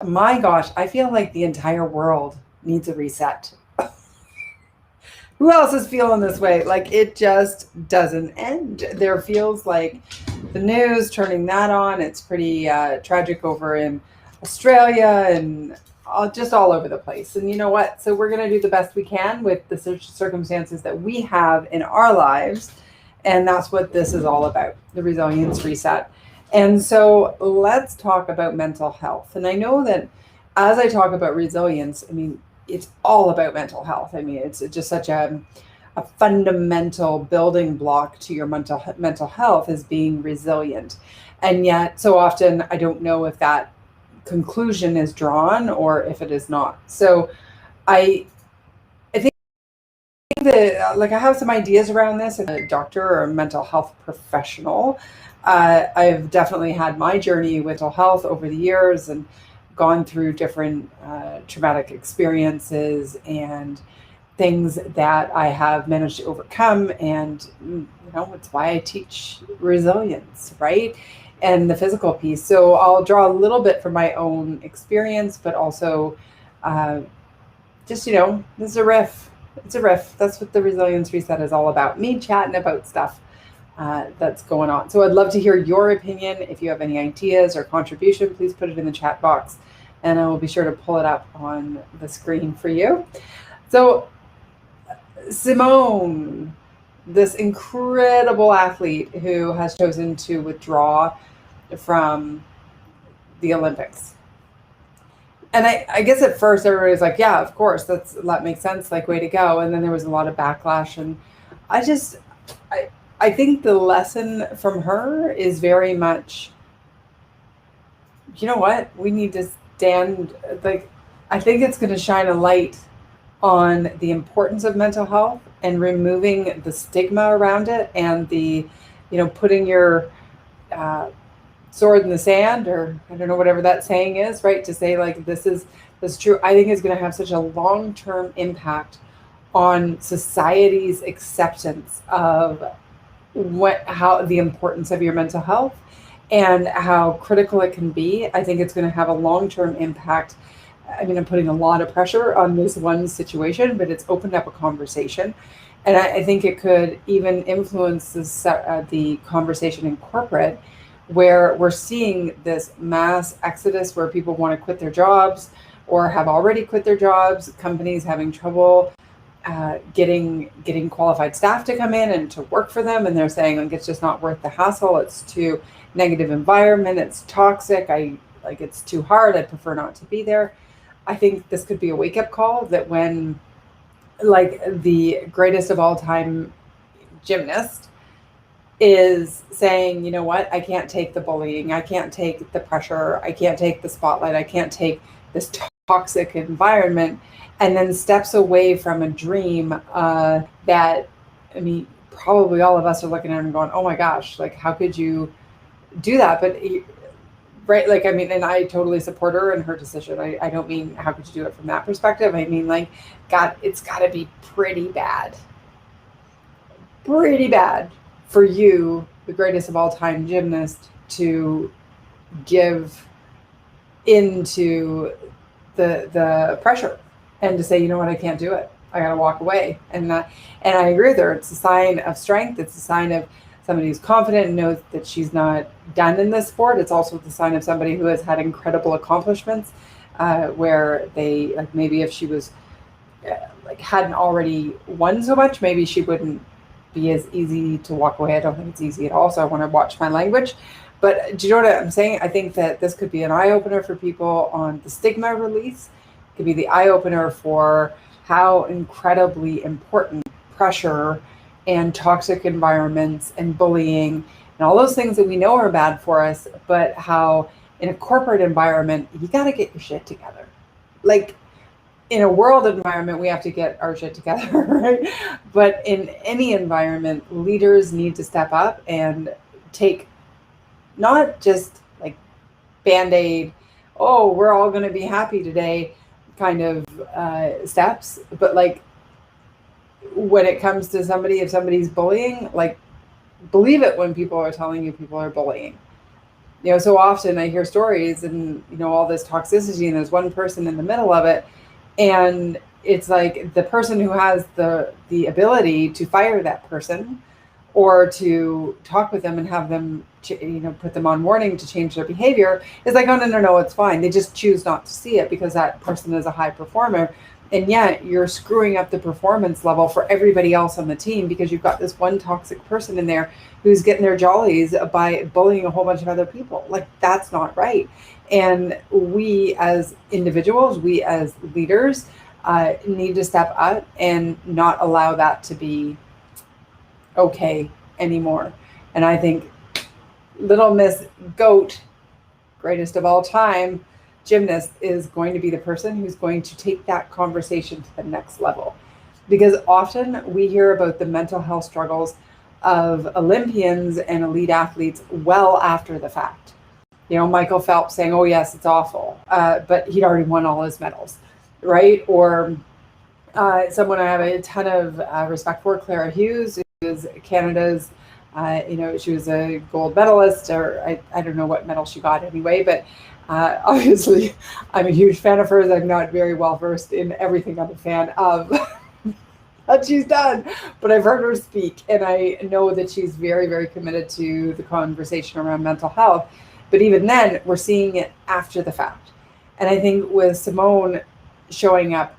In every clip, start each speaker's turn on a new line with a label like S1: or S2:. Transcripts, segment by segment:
S1: My gosh, I feel like the entire world needs a reset. Who else is feeling this way? Like it just doesn't end. There feels like the news, turning that on, it's pretty tragic over in Australia and just all over the place. And you know what? So we're going to do the best we can with the circumstances that we have in our lives. And that's what this is all about, the resilience reset. And so let's talk about mental health. And I know that as I talk about resilience, I mean, it's all about mental health. I mean, it's just such a fundamental building block to your mental health is being resilient. And yet, so often, I don't know if that conclusion is drawn or if it is not. So I I think that like I have some ideas around this. I'm a doctor or a mental health professional. I've definitely had my journey with mental health over the years and gone through different traumatic experiences and things that I have managed to overcome. And, it's why I teach resilience, right? And the physical piece. So I'll draw a little bit from my own experience, but also uh, just, this is a riff. It's a riff. That's what the resilience reset is all about. Me chatting about stuff that's going on. So I'd love to hear your opinion. If you have any ideas or contribution, please put it in the chat box and I will be sure to pull it up on the screen for you. So Simone, this incredible athlete who has chosen to withdraw from the Olympics. And I guess at first everybody was like, yeah, of course, that makes sense, like way to go. And then there was a lot of backlash. And I just I I think the lesson from her is very much, you know what, we need to stand like I think it's gonna shine a light on the importance of mental health and removing the stigma around it and putting your uh, sword in the sand, or I don't know, whatever that saying is, right? To say like this is true. I think is going to have such a long term impact on society's acceptance of how the importance of your mental health and how critical it can be. I think it's going to have a long term impact. I mean, I'm putting a lot of pressure on this one situation, but it's opened up a conversation. And I think it could even influence the conversation in corporate, where we're seeing this mass exodus where people want to quit their jobs or have already quit their jobs, companies having trouble getting qualified staff to come in and to work for them, and they're saying like it's just not worth the hassle. It's too negative environment. It's toxic. It's too hard. I prefer not to be there. I think this could be a wake up call that when like the greatest of all time gymnast is saying, you know what, I can't take the bullying, I can't take the pressure, I can't take the spotlight, I can't take this toxic environment, and then steps away from a dream that, I mean, probably all of us are looking at him and going, oh my gosh, like, how could you do that? But, right, like, I mean, and I totally support her and her decision. I don't mean, how could you do it from that perspective? I mean, like, God, it's got to be pretty bad for you, the greatest of all time gymnast, to give into the pressure and to say, you know what, I can't do it. I got to walk away. And I agree with her. It's a sign of strength. It's a sign of somebody who's confident and knows that she's not done in this sport. It's also the sign of somebody who has had incredible accomplishments, where they, like, maybe if she was like hadn't already won so much, maybe she wouldn't be as easy to walk away. I don't think it's easy at all. So I want to watch my language. But do you know what I'm saying? I think that this could be an eye opener for people on the stigma release. It could be the eye opener for how incredibly important pressure and toxic environments and bullying and all those things that we know are bad for us, but how in a corporate environment, you got to get your shit together. Like, in a world environment, we have to get our shit together, right? But in any environment, leaders need to step up and take not just like band-aid, oh, we're all going to be happy today kind of steps, but like when it comes to if somebody's bullying, like, believe it when people are telling you people are bullying. So often I hear stories and, all this toxicity, and there's one person in the middle of it. And it's like the person who has the ability to fire that person or to talk with them and have them, put them on warning to change their behavior is like, oh, no, no, no, it's fine. They just choose not to see it because that person is a high performer. And yet you're screwing up the performance level for everybody else on the team because you've got this one toxic person in there who's getting their jollies by bullying a whole bunch of other people. Like, that's not right. And we as individuals, we as leaders, need to step up and not allow that to be okay anymore. And I think little Miss Goat, greatest of all time, gymnast, is going to be the person who's going to take that conversation to the next level. Because often we hear about the mental health struggles of Olympians and elite athletes well after the fact. Michael Phelps saying, oh, yes, it's awful, but he'd already won all his medals, right? Or someone I have a ton of respect for, Clara Hughes, who is Canada's, she was a gold medalist, or I don't know what medal she got anyway, but obviously I'm a huge fan of hers. I'm not very well versed in everything I'm a fan of that she's done, but I've heard her speak, and I know that she's very, very committed to the conversation around mental health. But even then, we're seeing it after the fact. And I think with Simone showing up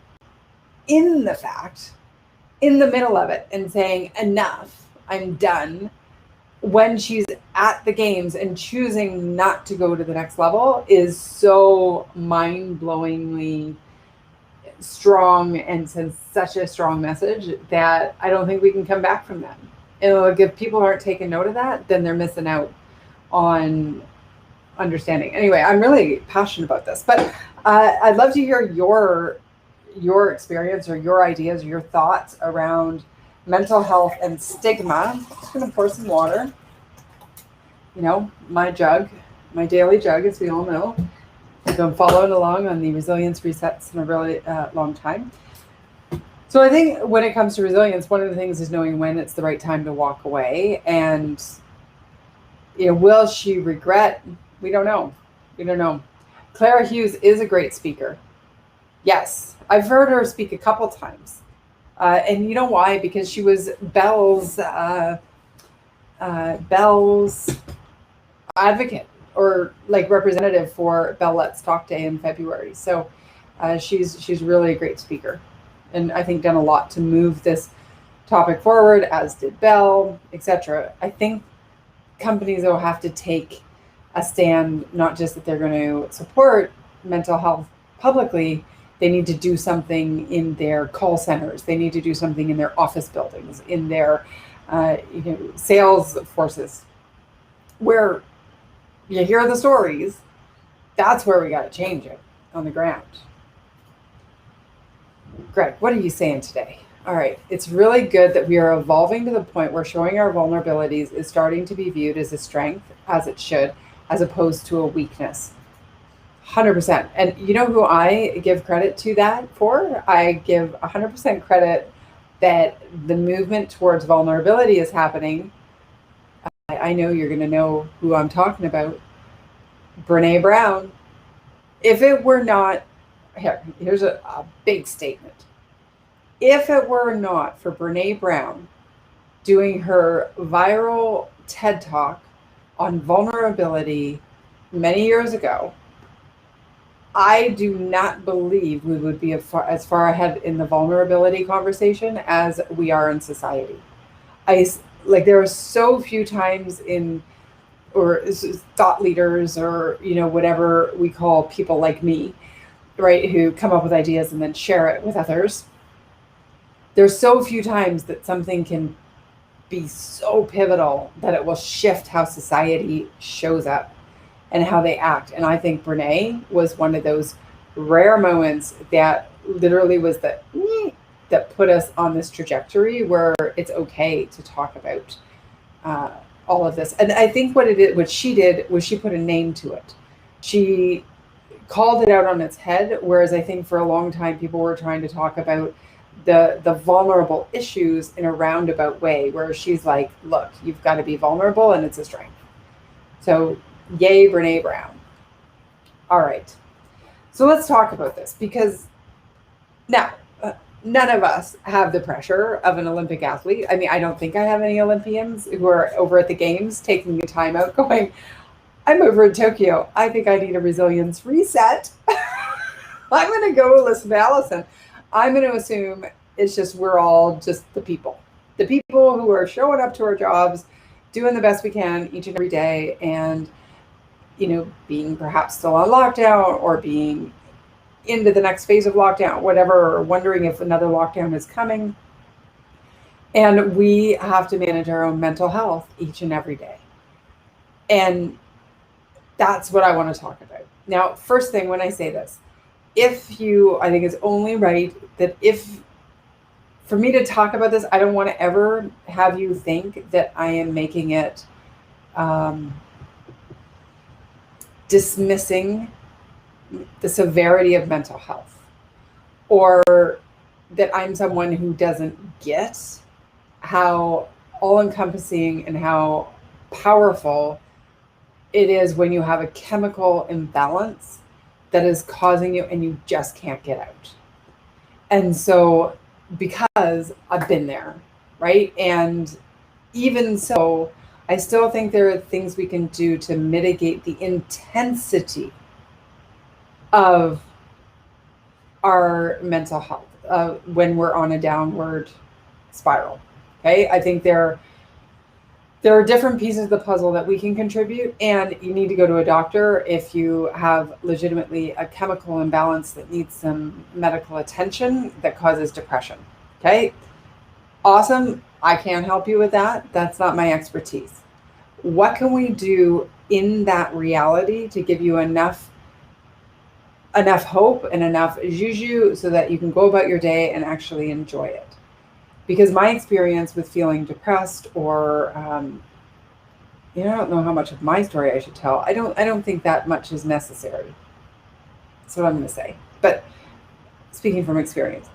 S1: in the fact, in the middle of it, and saying, enough, I'm done, when she's at the games and choosing not to go to the next level, is so mind-blowingly strong and sends such a strong message that I don't think we can come back from that. And like, if people aren't taking note of that, then they're missing out on understanding. Anyway, I'm really passionate about this, but I'd love to hear your experience or your ideas or your thoughts around mental health and stigma. I'm just going to pour some water. My jug, my daily jug, as we all know. I've been following along on the resilience resets in a really long time. So I think when it comes to resilience, one of the things is knowing when it's the right time to walk away. And, will she regret? We don't know. We don't know. Clara Hughes is a great speaker. Yes, I've heard her speak a couple times. And you know why? Because she was Bell's advocate, or like representative for Bell Let's Talk Day in February. So she's really a great speaker, and I think done a lot to move this topic forward, as did Bell, etc. I think companies will have to take a stand, not just that they're going to support mental health publicly. They need to do something in their call centers. They need to do something in their office buildings, in their sales forces, where you hear the stories. That's where we got to change it on the ground. Greg, what are you saying today? All right. It's really good that we are evolving to the point where showing our vulnerabilities is starting to be viewed as a strength, as it should, as opposed to a weakness. 100%. And you know who I give credit to that for? I give 100% credit that the movement towards vulnerability is happening. I know you're going to know who I'm talking about. Brene Brown. If it were not, here's a big statement. If it were not for Brene Brown doing her viral TED Talk on vulnerability many years ago, I do not believe we would be as far ahead in the vulnerability conversation as we are in society. There are so few times or thought leaders, or whatever we call people like me, right, who come up with ideas and then share it with others. There's so few times that something can be so pivotal that it will shift how society shows up and how they act. And I think Brene was one of those rare moments that literally was that put us on this trajectory where it's okay to talk about all of this. And I think what she did was she put a name to it. She called it out on its head, whereas I think for a long time people were trying to talk about the vulnerable issues in a roundabout way, where she's like, look, you've got to be vulnerable and it's a strength. So Yay, Brene Brown. All right. So let's talk about this, because now, none of us have the pressure of an Olympic athlete. I mean, I don't think I have any Olympians who are over at the games taking the time out going, I'm over in Tokyo. I think I need a resilience reset. I'm going to go listen to Allison. I'm going to assume it's just we're all just the people who are showing up to our jobs, doing the best we can each and every day, and being perhaps still on lockdown or being into the next phase of lockdown, whatever, or wondering if another lockdown is coming. And we have to manage our own mental health each and every day. And that's what I want to talk about. Now, first thing when I say this, I think it's only right that for me to talk about this, I don't want to ever have you think that I am making it dismissing the severity of mental health, or that I'm someone who doesn't get how all-encompassing and how powerful it is when you have a chemical imbalance that is causing you and you just can't get out. And so, because I've been there, right? And even so, I still think there are things we can do to mitigate the intensity of our mental health when we're on a downward spiral. Okay, I think there are different pieces of the puzzle that we can contribute, and you need to go to a doctor if you have legitimately a chemical imbalance that needs some medical attention that causes depression. Okay, awesome. I can't help you with that. That's not my expertise. What can we do in that reality to give you enough hope and enough juju so that you can go about your day and actually enjoy it? Because my experience with feeling depressed, or I don't know how much of my story I should tell. I don't think that much is necessary. That's what I'm going to say. But speaking from experience,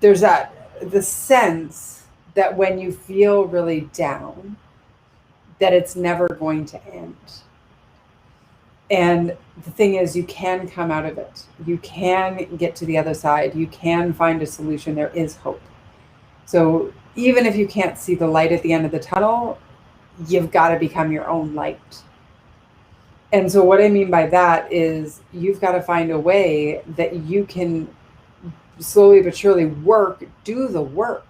S1: there's the sense that when you feel really down, that it's never going to end. And the thing is, you can come out of it. You can get to the other side. You can find a solution. There is hope. So even if you can't see the light at the end of the tunnel, you've got to become your own light. And so what I mean by that is you've got to find a way that you can slowly but surely do the work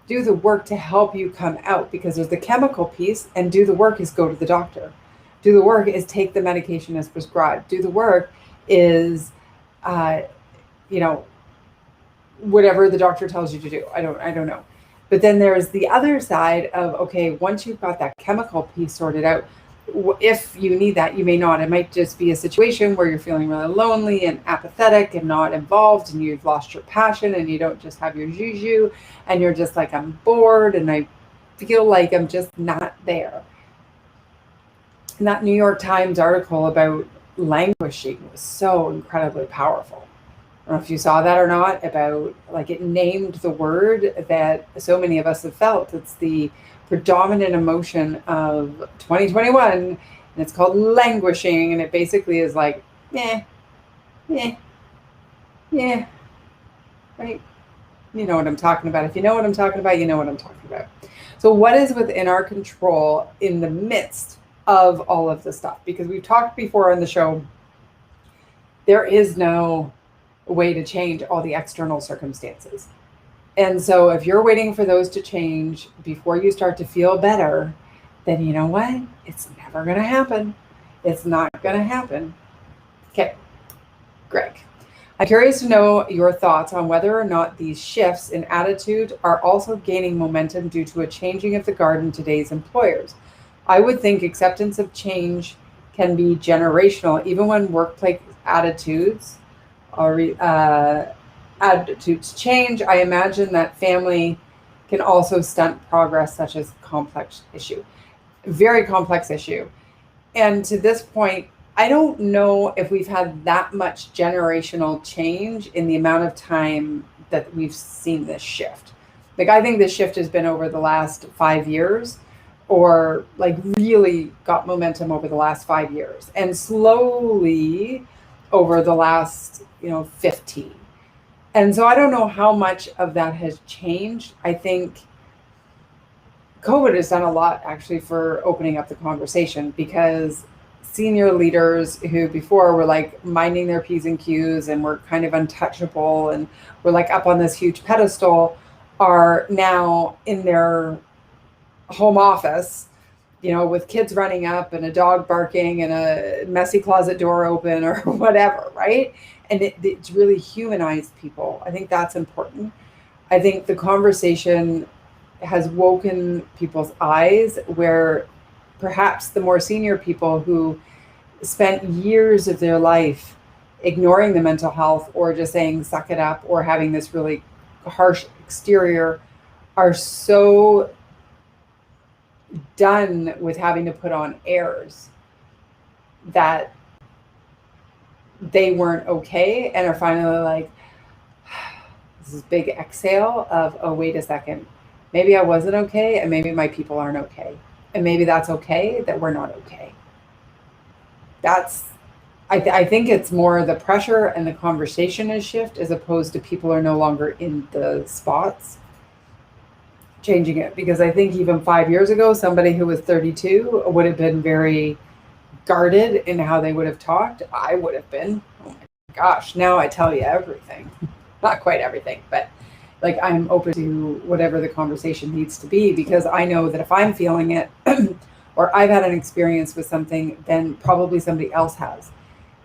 S1: to help you come out, because there's the chemical piece, and do the work is go to the doctor. Do the work is take the medication as prescribed. Do the work is, whatever the doctor tells you to do. I don't know. But then there's the other side of, okay, once you've got that chemical piece sorted out, if you need that, you may not. It might just be a situation where you're feeling really lonely and apathetic and not involved, and you've lost your passion, and you don't just have your juju, and you're just like, I'm bored and I feel like I'm just not there. And that New York Times article about languishing was so incredibly powerful. I don't know if you saw that or not, about like it named the word that so many of us have felt. It's the predominant emotion of 2021, and it's called languishing. And it basically is like, yeah, right? You know what I'm talking about. If you know what I'm talking about, you know what I'm talking about. So what is within our control in the midst of all of this stuff? Because we've talked before on the show, there is no way to change all the external circumstances. And so if you're waiting for those to change before you start to feel better, then you know what? It's never going to happen. It's not going to happen. Okay, Greg, I'm curious to know your thoughts on whether or not these shifts in attitude are also gaining momentum due to a changing of the guard in today's employers. I would think acceptance of can be generational, even when workplace attitudes change. I imagine that family can also stunt progress, such as complex issue. Very complex issue. And to this point, I don't know if we've had that much generational change in the amount of time that we've seen this shift. Like, I think this shift has been over the last 5 years, or like really got momentum over the last 5 years, and slowly over the last 15. And so I don't know how much of that has changed. I think COVID has done a lot actually for opening up the conversation, because senior leaders who before were like minding their P's and Q's and were kind of untouchable and were like up on this huge pedestal are now in their home office, with kids running up and a dog barking and a messy closet door open or whatever, right? And it's really humanized people. I think that's important. I think the conversation has woken people's eyes, where perhaps the more senior people who spent years of their life ignoring the mental health or just saying suck it up or having this really harsh exterior are so done with having to put on airs that they weren't okay, and are finally like, this is big exhale of, oh, wait a second, maybe I wasn't okay, and maybe my people aren't okay, and maybe that's okay that we're not okay. That's I think it's more the pressure and the conversation is shift, as opposed to people are no longer in the spots changing it. Because I think even 5 years ago, somebody who was 32 would have been very guarded in how they would have talked. I would have been. Oh my gosh, now I tell you everything. Not quite everything, but like I'm open to whatever the conversation needs to be, because I know that if I'm feeling it or I've had an experience with something, then probably somebody else has.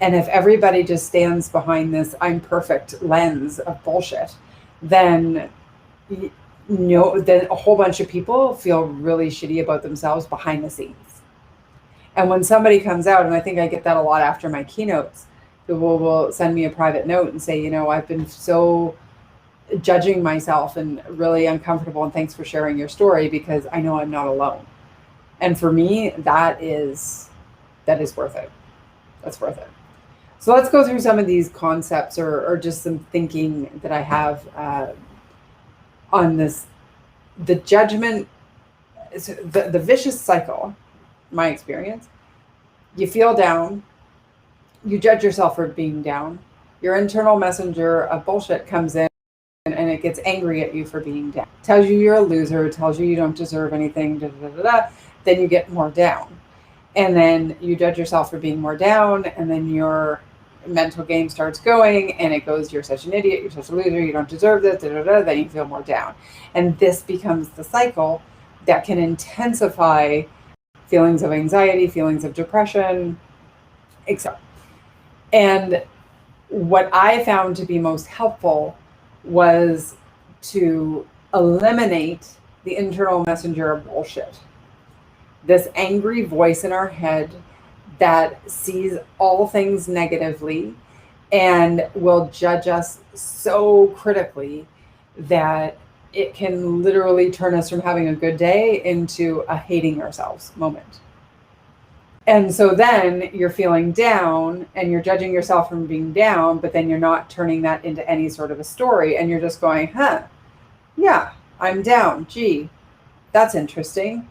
S1: And if everybody just stands behind this I'm perfect lens of bullshit, then then a whole bunch of people feel really shitty about themselves behind the scenes. And when somebody comes out, and I think I get that a lot after my keynotes, who will send me a private note and say, I've been so judging myself and really uncomfortable, and thanks for sharing your story, because I know I'm not alone. And for me, that is worth it. That's worth it. So let's go through some of these concepts, or just some thinking that I have on this, the judgment, the vicious cycle. My experience, you feel down, you judge yourself for being down, your internal messenger of bullshit comes in and it gets angry at you for being down, tells you you're a loser, tells you you don't deserve anything, then you get more down, and then you judge yourself for being more down, and then your mental game starts going, and it goes, you're such an idiot, you're such a loser, you don't deserve this, then you feel more down, and this becomes the cycle that can intensify feelings of anxiety, feelings of depression, etc. And what I found to be most helpful was to eliminate the internal messenger of bullshit. This angry voice in our head that sees all things negatively and will judge us so critically that it can literally turn us from having a good day into a hating ourselves moment. And so then you're feeling down and you're judging yourself from being down, but then you're not turning that into any sort of a story. And you're just going, yeah, I'm down. Gee, that's interesting.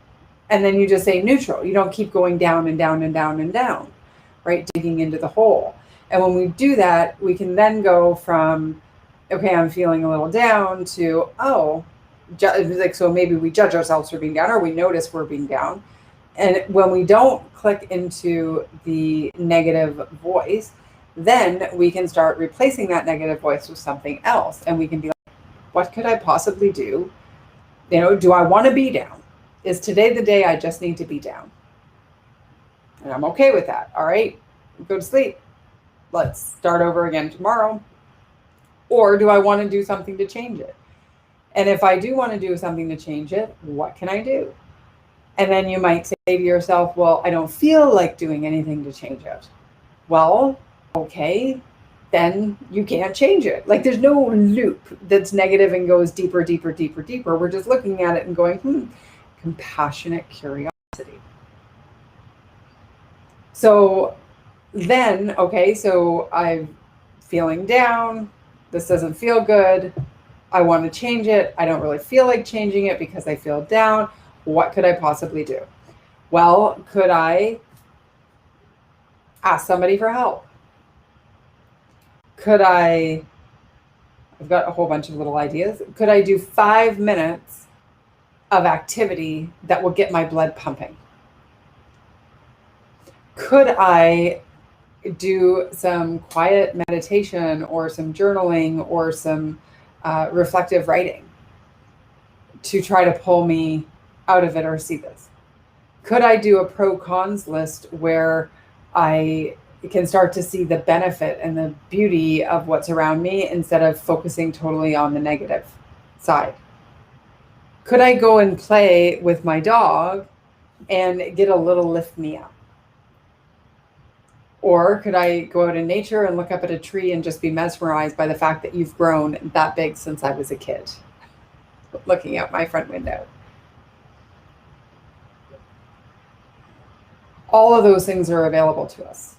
S1: And then you just say neutral. You don't keep going down and down and down and down, right? Digging into the hole. And when we do that, we can then go from, okay, I'm feeling a little down, to, so maybe we judge ourselves for being down, or we notice we're being down. And when we don't click into the negative voice, then we can start replacing that negative voice with something else. And we can be like, what could I possibly do? Do I want to be down? Is today the day I just need to be down? And I'm okay with that. All right, go to sleep. Let's start over again tomorrow. Or do I want to do something to change it? And if I do want to do something to change it, what can I do? And then you might say to yourself, well, I don't feel like doing anything to change it. Well, okay, then you can't change it. Like, there's no loop that's negative and goes deeper, deeper, deeper, deeper. We're just looking at it and going, compassionate curiosity. So then, okay, so I'm feeling down. This doesn't feel good. I want to change it. I don't really feel like changing it because I feel down. What could I possibly do? Well, could I ask somebody for help? I've got a whole bunch of little ideas. Could I do 5 minutes of activity that will get my blood pumping? Could I do some quiet meditation or some journaling or some reflective writing to try to pull me out of it or see this? Could I do a pro-cons list where I can start to see the benefit and the beauty of what's around me instead of focusing totally on the negative side? Could I go and play with my dog and get a little lift me up? Or could I go out in nature and look up at a tree and just be mesmerized by the fact that you've grown that big since I was a kid, looking out my front window? All of those things are available to us.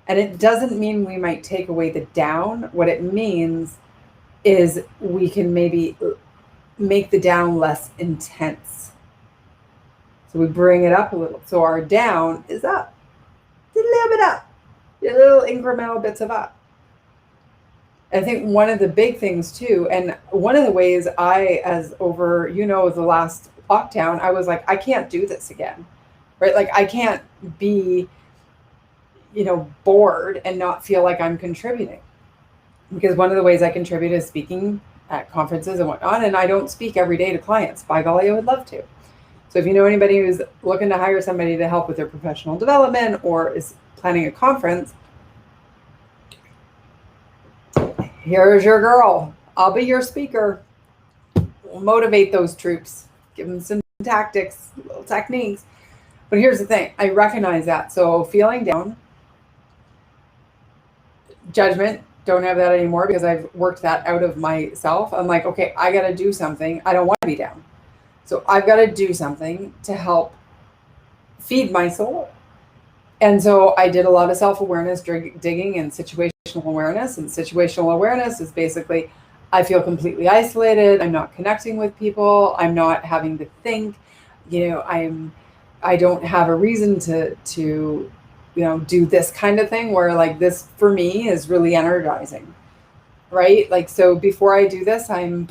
S1: And it doesn't mean we might take away the down. What it means is we can maybe make the down less intense. So we bring it up a little. So our down is up, a little bit up, little incremental bits of up. I think one of the big things too, and one of the ways as over, the last lockdown, I was like, I can't do this again, right? Like I can't be, bored and not feel like I'm contributing. Because one of the ways I contribute is speaking at conferences and whatnot. And I don't speak every day to clients. By golly, I would love to. So if you know anybody who's looking to hire somebody to help with their professional development or is planning a conference, here's your girl. I'll be your speaker. We'll motivate those troops. Give them some tactics, little techniques. But here's the thing. I recognize that. So feeling down, judgment, don't have that anymore because I've worked that out of myself. I'm like, okay, I got to do something. I don't want to be down. So I've got to do something to help feed my soul. And so I did a lot of self-awareness digging and situational awareness. And situational awareness is basically, I feel completely isolated. I'm not connecting with people. I'm not having to think. I don't have a reason to do this kind of thing where like this for me is really energizing, right? Like, so before I do this, I'm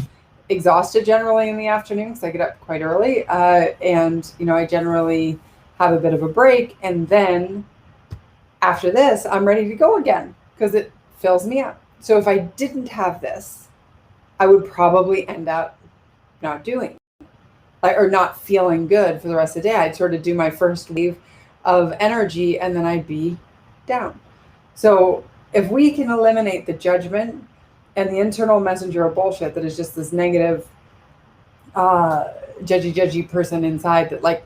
S1: exhausted generally in the afternoon because I get up quite early. And I generally have a bit of a break. And then after this, I'm ready to go again because it fills me up. So if I didn't have this, I would probably end up not doing or not feeling good for the rest of the day. I'd sort of do my first wave of energy and then I'd be down. So if we can eliminate the judgment and the internal messenger of bullshit that is just this negative, judgy person inside that like,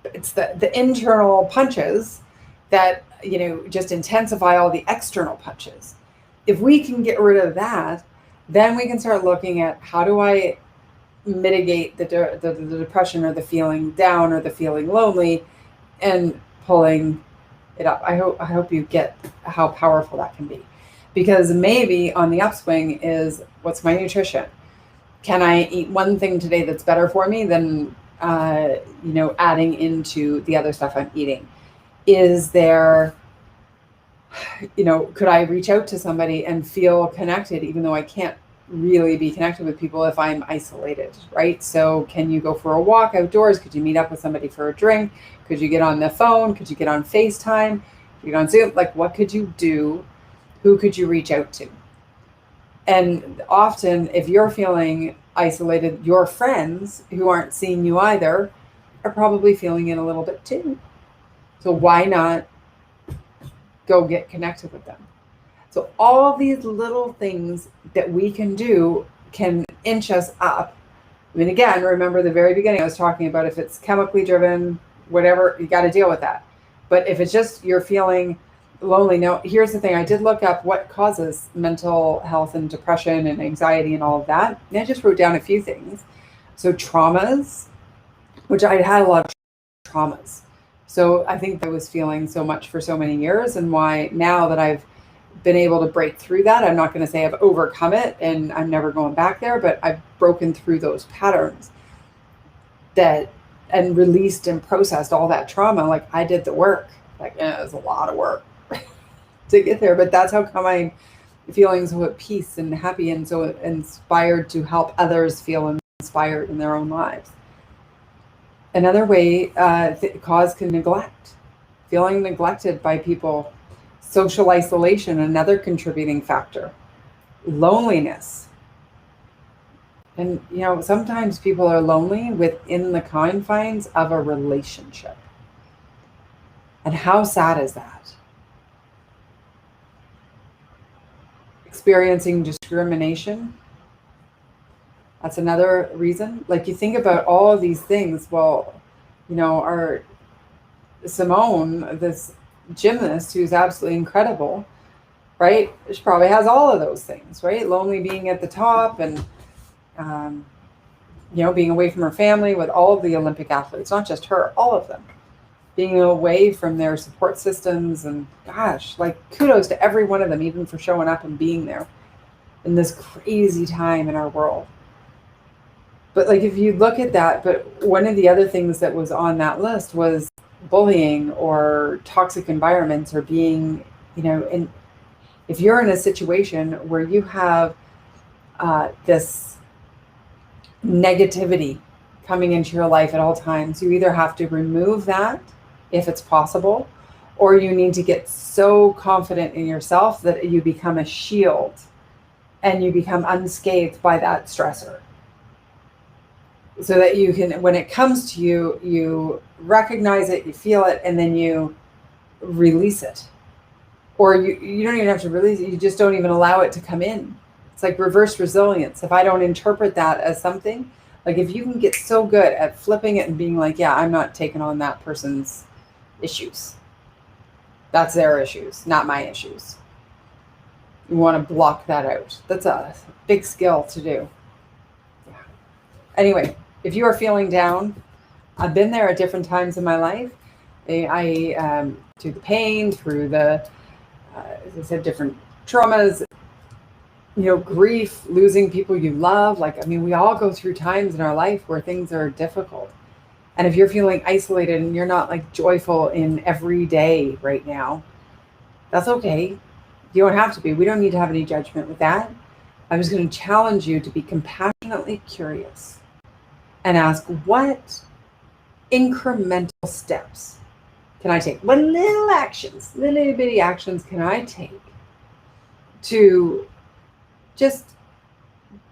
S1: it's the internal punches that, just intensify all the external punches. If we can get rid of that, then we can start looking at how do I mitigate the depression or the feeling down or the feeling lonely and pulling it up. I hope you get how powerful that can be. Because maybe on the upswing is, what's my nutrition? Can I eat one thing today that's better for me than, adding into the other stuff I'm eating? Is there, could I reach out to somebody and feel connected, even though I can't really be connected with people if I'm isolated, right? So can you go for a walk outdoors? Could you meet up with somebody for a drink? Could you get on the phone? Could you get on FaceTime? Could you get on Zoom? Like, what could you do? Who could you reach out to? And often, if you're feeling isolated, your friends who aren't seeing you either are probably feeling it a little bit too. So why not go get connected with them? So all these little things that we can do can inch us up. I mean, again, remember the very beginning, I was talking about if it's chemically driven, whatever, you got to deal with that. But if it's just you're feeling lonely, now here's the thing. I did look up what causes mental health and depression and anxiety and all of that. And I just wrote down a few things. So traumas, which I had a lot of traumas. So I think I was feeling so much for so many years, and why now that I've been able to break through that, I'm not going to say I've overcome it and I'm never going back there, but I've broken through those patterns that and released and processed all that trauma. Like, I did the work. Like, it was a lot of work to get there, but that's how come I'm feeling so at peace and happy and so inspired to help others feel inspired in their own lives. Another way cause can neglect, feeling neglected by people, social isolation, another contributing factor, loneliness. And, sometimes people are lonely within the confines of a relationship. And how sad is that? Experiencing discrimination. That's another reason. Like, you think about all of these things. Well, our Simone, this gymnast who's absolutely incredible, right? She probably has all of those things, right? Lonely being at the top and, being away from her family with all of the Olympic athletes, not just her, all of them, being away from their support systems. And gosh, like, kudos to every one of them, even for showing up and being there in this crazy time in our world. But like, if you look at that, but one of the other things that was on that list was bullying or toxic environments, or being, if you're in a situation where you have this negativity coming into your life at all times, you either have to remove that if it's possible, or you need to get so confident in yourself that you become a shield and you become unscathed by that stressor. So that you can, when it comes to you, you recognize it, you feel it, and then you release it. Or you don't even have to release it, you just don't even allow it to come in. It's like reverse resilience. If I don't interpret that as something, like, if you can get so good at flipping it and being like, yeah, I'm not taking on that person's issues. That's their issues, not my issues. You want to block that out. That's a big skill to do. Yeah. Anyway, if you are feeling down, I've been there at different times in my life. I through the pain, through the, as I said, different traumas, grief, losing people you love. Like, we all go through times in our life where things are difficult. And if you're feeling isolated and you're not like joyful in every day right now, that's okay. You don't have to be. We don't need to have any judgment with that. I'm just going to challenge you to be compassionately curious and ask, what incremental steps can I take? What little actions, little bitty actions can I take to just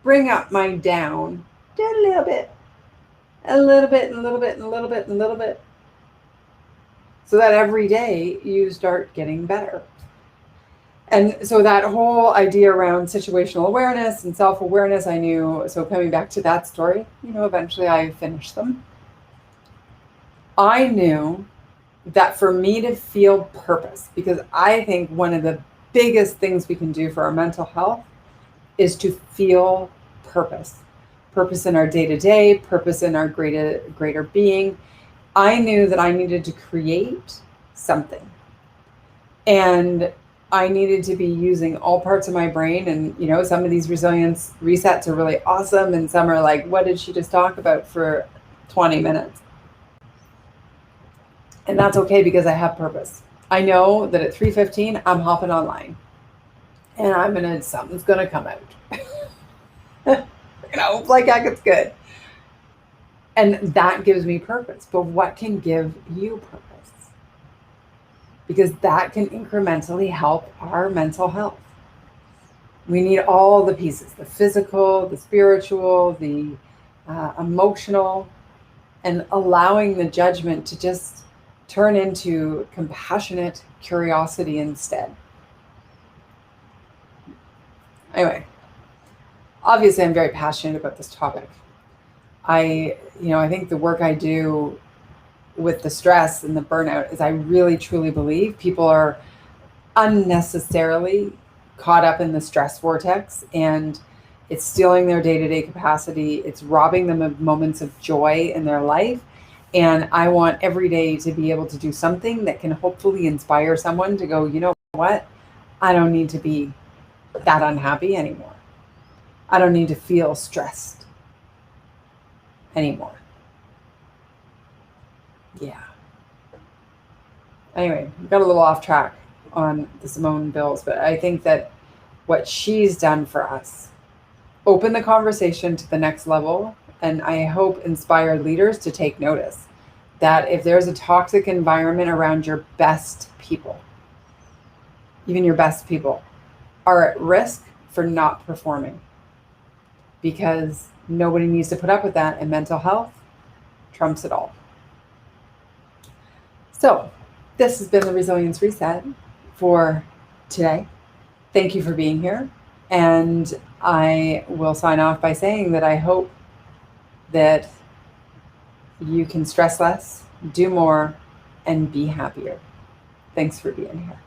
S1: bring up my down just a little bit, and a little bit, and a little bit, and a little bit, and a little bit, so that every day you start getting better. And so that whole idea around situational awareness and self-awareness, I knew, so coming back to that story, eventually I finished them. I knew that for me to feel purpose, because I think one of the biggest things we can do for our mental health is to feel purpose. Purpose in our day-to-day, purpose in our greater being. I knew that I needed to create something. And I needed to be using all parts of my brain. And, some of these resilience resets are really awesome. And some are like, what did she just talk about for 20 minutes? And that's okay, because I have purpose. I know that at 3:15, I'm hopping online. And something's going to come out. Like heck, it's good. And that gives me purpose. But what can give you purpose? Because that can incrementally help our mental health. We need all the pieces, the physical, the spiritual, the emotional, and allowing the judgment to just turn into compassionate curiosity instead. Anyway, obviously I'm very passionate about this topic. I think the work I do with the stress and the burnout is, I really truly believe people are unnecessarily caught up in the stress vortex, and it's stealing their day-to-day capacity. It's robbing them of moments of joy in their life. And I want every day to be able to do something that can hopefully inspire someone to go, you know what? I don't need to be that unhappy anymore. I don't need to feel stressed anymore. Yeah. Anyway, we got a little off track on the Simone Biles, but I think that what she's done for us open the conversation to the next level, and I hope inspire leaders to take notice that if there's a toxic environment around your best people, even your best people are at risk for not performing, because nobody needs to put up with that, and mental health trumps it all. So this has been the Resilience Reset for today. Thank you for being here. And I will sign off by saying that I hope that you can stress less, do more, and be happier. Thanks for being here.